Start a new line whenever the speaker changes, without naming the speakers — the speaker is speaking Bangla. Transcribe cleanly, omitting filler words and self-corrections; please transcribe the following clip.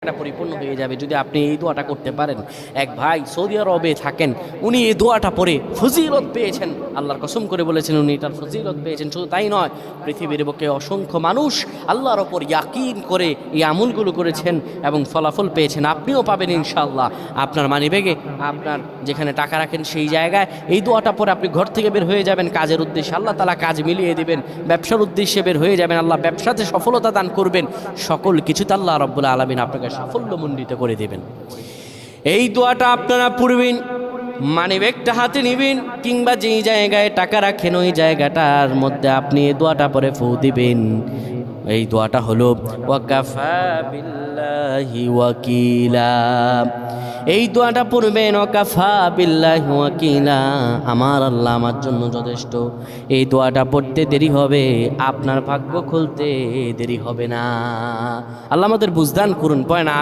একটা পরিপূর্ণ হয়ে যাবে যদি আপনি এই দোয়াটা করতে পারেন। এক ভাই সৌদি আরবে থাকেন, উনি এই দোয়াটা পড়ে ফজিলত পেয়েছেন, আল্লাহর কসম করে বলেছেন উনি এটার ফজিলত পেয়েছেন। শুধু তাই নয়, পৃথিবীর বুকে অসংখ্য মানুষ আল্লাহর ওপর ইয়াকিন করে এই আমলগুলো করেছেন এবং ফলাফল পেয়েছেন। আপনিও পাবেন ইনশাআল্লাহ। আপনার মানিব্যাগে, আপনার যেখানে টাকা রাখেন সেই জায়গায় এই দোয়াটা পরে আপনি ঘর থেকে বের হয়ে যাবেন কাজের উদ্দেশ্যে, আল্লাহ তাআলা কাজ মিলিয়ে দিবেন। ব্যবসার উদ্দেশ্যে বের হয়ে যাবেন, আল্লাহ ব্যবসাতে সফলতা দান করবেন। সকল কিছুতে আল্লাহ রাব্বুল আলামিন আপনাকে সাফল্যমণ্ডিত করে দেবেন। এই দোয়াটা আপনারা পড়বেন, মানিব্যাগটা হাতে নেবেন, কিংবা যেই জায়গায় টাকা রাখেন ওই জায়গাটার মধ্যে আপনি এই দোয়াটা পরে ফু দিবেন। এই দোয়াটা হলো ওয়াকাফা বিল্লাহি ওয়াকিলা। এই দোয়াটা পড়বেন, ওয়াকাফা বিল্লাহি ওয়াকিলা, আমার আল্লাহ আমার জন্য যথেষ্ট। এই দোয়াটা পড়তে দেরি হবে, আপনার ভাগ্য খুলতে দেরি হবে না। আল্লাহ আমাদের বুঝদান করুন। পয় না।